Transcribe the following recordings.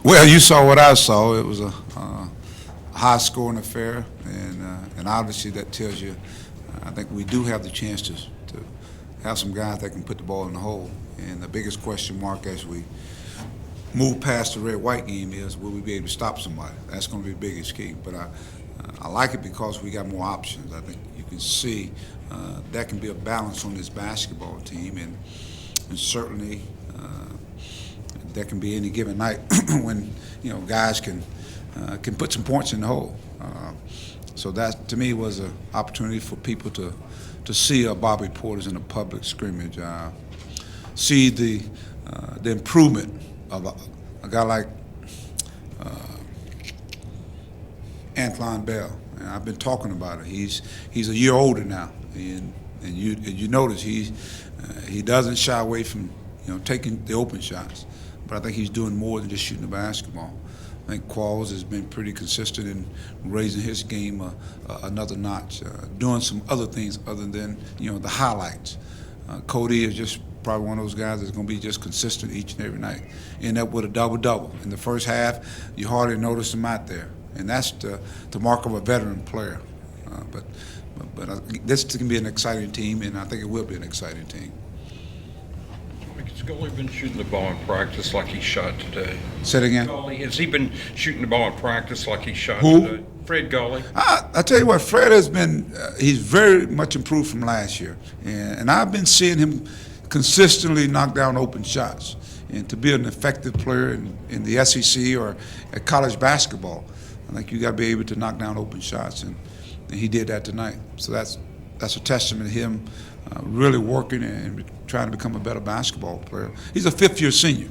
Well, you saw what I saw. It was a high-scoring affair, and obviously that tells you. I think we do have the chance to have some guys that can put the ball in the hole. And the biggest question mark as we move past the red-white game is, will we be able to stop somebody? That's going to be the biggest key. But I like it because we got more options. I think you can see that can be a balance on this basketball team, and certainly there can be any given night when guys can put some points in the hole. So that to me was an opportunity for people to see Bobby Portis in a public scrimmage, see the improvement of a guy like Antoine Bell. And I've been talking about it. He's a year older now, and you notice he doesn't shy away from taking the open shots. But I think he's doing more than just shooting the basketball. I think Qualls has been pretty consistent in raising his game another notch, doing some other things other than the highlights. Cody is just probably one of those guys that's going to be just consistent each and every night. End up with a double-double. In the first half, you hardly notice him out there, and that's the mark of a veteran player. But this can be an exciting team, and I think it will be an exciting team. Has Gully been shooting the ball in practice like he shot today? Say it again. Gully, has he been shooting the ball in practice like he shot Who? today? Fred Gully. I tell you what, Fred has been, he's very much improved from last year. And I've been seeing him consistently knock down open shots. And to be an effective player in the SEC or at college basketball, I think you got to be able to knock down open shots. And he did that tonight. So that's a testament to him really working and trying to become a better basketball player. He's a fifth-year senior.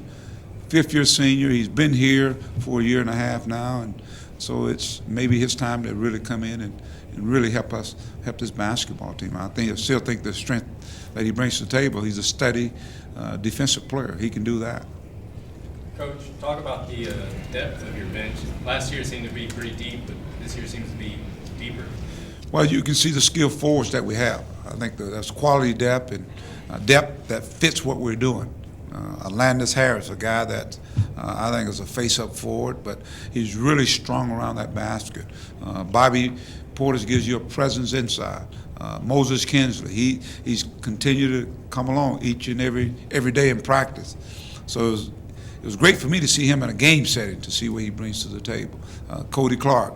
He's been here for a year and a half now, and so it's maybe his time to really come in and really help this basketball team. I still think the strength that he brings to the table. He's a steady defensive player. He can do that. Coach, talk about the depth of your bench. Last year seemed to be pretty deep, but this year seems to be deeper. Well, you can see the skilled forwards that we have. I think that's quality depth and depth that fits what we're doing. Landis Harris, a guy that I think is a face-up forward, but he's really strong around that basket. Bobby Portis gives you a presence inside. Moses Kinsley, he's continued to come along each and every day in practice. So it was great for me to see him in a game setting, to see what he brings to the table. Cody Clark,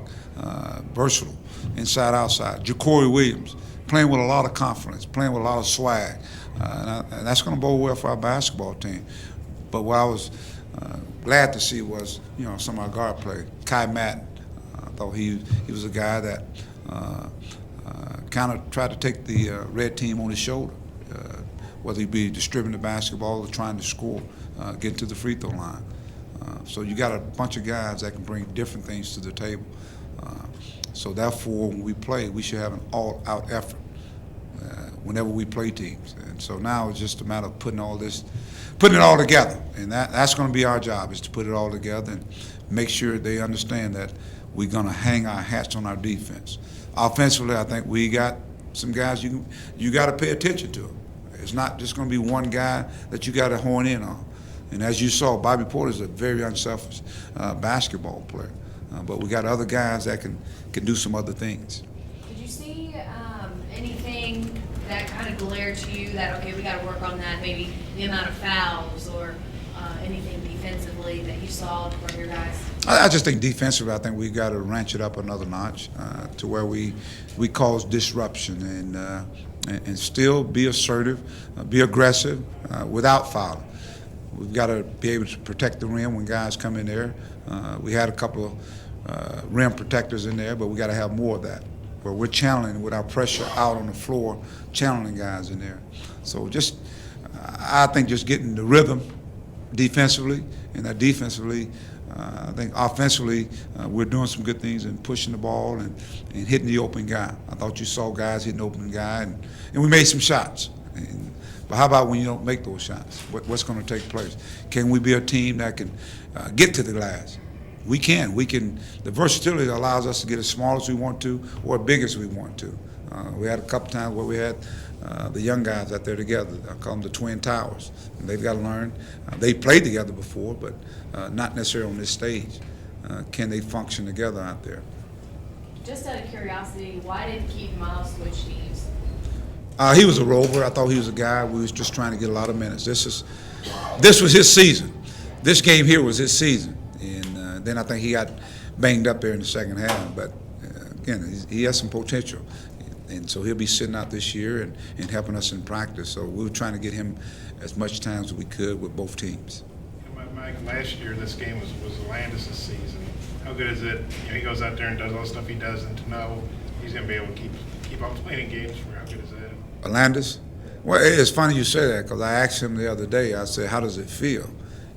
versatile, inside, outside. Ja'Cory Williams, playing with a lot of confidence, playing with a lot of swag. And that's going to bode well for our basketball team. But what I was glad to see was, some of our guard play. Kai Madden, I thought he was a guy that kind of tried to take the red team on his shoulder, whether he be distributing the basketball or trying to score, get to the free throw line. So you got a bunch of guys that can bring different things to the table. So therefore, when we play, we should have an all-out effort whenever we play teams. And so now it's just a matter of putting it all together. And that's going to be our job, is to put it all together and make sure they understand that we're going to hang our hats on our defense. Offensively, I think we got some guys you got to pay attention to. It's not just going to be one guy that you got to hone in on. And as you saw, Bobby Portis is a very unselfish basketball player. But we got other guys that can do some other things. Did you see anything that kind of glared to you that, okay, we got to work on that, maybe the amount of fouls or anything defensively that you saw from your guys? I just think defensively, I think we got to ranch it up another notch to where we cause disruption and still be assertive, be aggressive without fouling. We've got to be able to protect the rim when guys come in there. We had a couple of rim protectors in there, but we got to have more of that, where we're channeling with our pressure out on the floor, channeling guys in there. So I think just getting the rhythm defensively, and that defensively, I think offensively, we're doing some good things and pushing the ball and hitting the open guy. I thought you saw guys hitting the open guy, and we made some shots. But how about when you don't make those shots? What's going to take place? Can we be a team that can get to the glass? We can. The versatility allows us to get as small as we want to or as big as we want to. We had a couple times where we had the young guys out there together. I call them the Twin Towers. And they've got to learn. They played together before, but not necessarily on this stage. Can they function together out there? Just out of curiosity, why did Keith Miles switch teams? He was a rover. I thought he was a guy. We was just trying to get a lot of minutes. This was his season. This game here was his season, and then I think he got banged up there in the second half. But again, he has some potential, and so he'll be sitting out this year and helping us in practice. So we were trying to get him as much time as we could with both teams. Mike, last year this game was Landis' season. How good is it? He goes out there and does all the stuff he does, and to know he's going to be able to keep on playing games for how good is that? Landis? Well, it's funny you say that because I asked him the other day. I said, "How does it feel?"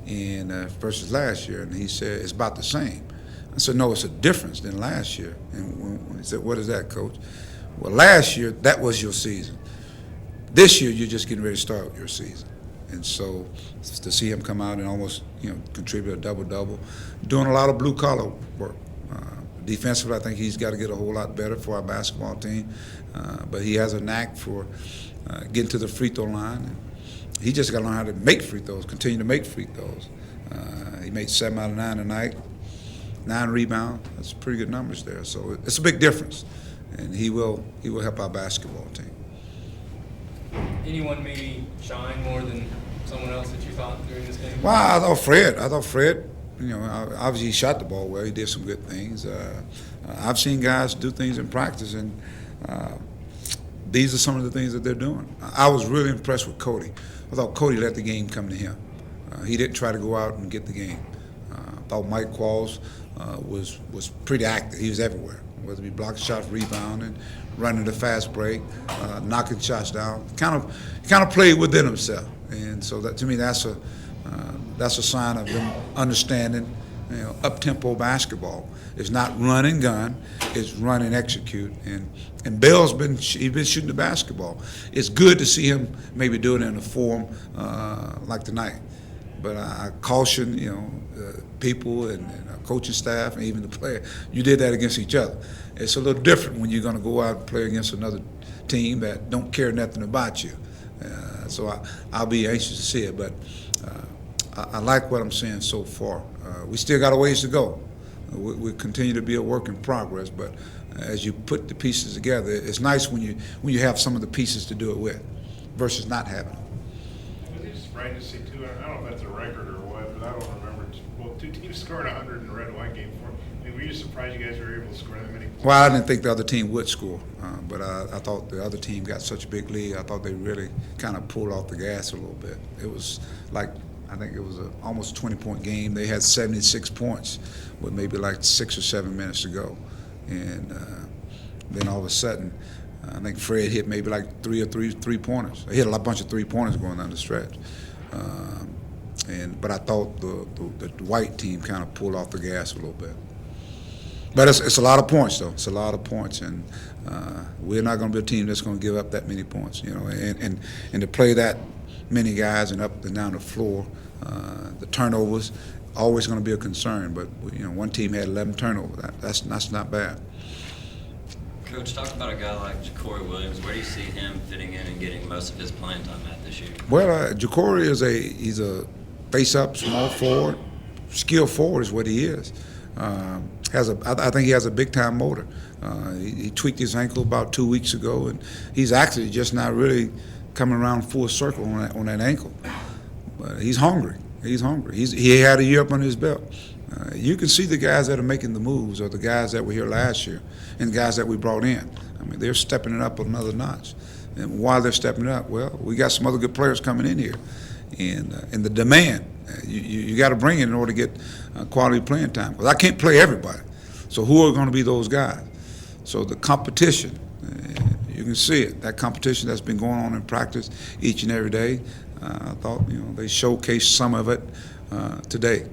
And versus last year, and he said it's about the same. I said, "No, it's a difference than last year." And when he said, "What is that, Coach?" Well, last year that was your season. This year you're just getting ready to start your season. And so to see him come out and almost contribute a double-double, doing a lot of blue-collar work. Defensively, I think he's got to get a whole lot better for our basketball team. But he has a knack for getting to the free throw line. And he just got to learn how to make free throws, continue to make free throws. He made 7 out of 9 tonight, 9 rebounds. That's pretty good numbers there. So it's a big difference, and he will help our basketball team. Anyone maybe shine more than someone else that you thought during this game? Well, I thought Fred, obviously he shot the ball well. He did some good things. I've seen guys do things in practice, and these are some of the things that they're doing. I was really impressed with Cody. I thought Cody let the game come to him. He didn't try to go out and get the game. I thought Mike Qualls was pretty active. He was everywhere, whether it be blocking shots, rebounding, running the fast break, knocking shots down. Kind of played within himself, and so that to me that's a sign of them understanding. Up-tempo basketball. It's not run and gun. It's run and execute. And Bell's been shooting the basketball. It's good to see him maybe do it in a form like tonight. But I caution people and our coaching staff and even the player. You did that against each other. It's a little different when you're going to go out and play against another team that don't care nothing about you. So I'll be anxious to see it. But I like what I'm seeing so far. We still got a ways to go. We continue to be a work in progress, but as you put the pieces together, it's nice when you have some of the pieces to do it with versus not having them. Was it surprising to see two? I don't know if that's a record or what, but I don't remember. Well, two teams scored 100 in the red and white game. Were you surprised you guys were able to score that many points? Well, I didn't think the other team would score, but I thought the other team got such a big lead. I thought they really kind of pulled off the gas a little bit. It was like, I think it was almost a 20-point game. They had 76 points with maybe like 6 or 7 minutes to go. And then all of a sudden, I think Fred hit maybe like three-pointers. He hit a bunch of three-pointers going down the stretch. But I thought the white team kind of pulled off the gas a little bit. But it's a lot of points, though. It's a lot of points, and we're not going to be a team that's going to give up that many points, And to play that many guys and up and down the floor, the turnovers always going to be a concern. But one team had 11 turnovers. That's not bad. Coach, talk about a guy like Ja'Cory Williams. Where do you see him fitting in and getting most of his playing time at this year? Well, Ja'Cory he's a face-up small forward, skill forward is what he is. I think he has a big-time motor. He tweaked his ankle about 2 weeks ago, and he's actually just not really coming around full circle on that ankle. But he's hungry. He had a year up under his belt. You can see the guys that are making the moves are the guys that were here last year and the guys that we brought in. I mean, they're stepping it up another notch. And while they're stepping it up, well, we got some other good players coming in here. And the demand, you got to bring it in order to get quality playing time. Because I can't play everybody. So who are going to be those guys? So the competition, you can see it. That competition that's been going on in practice each and every day, I thought they showcased some of it today.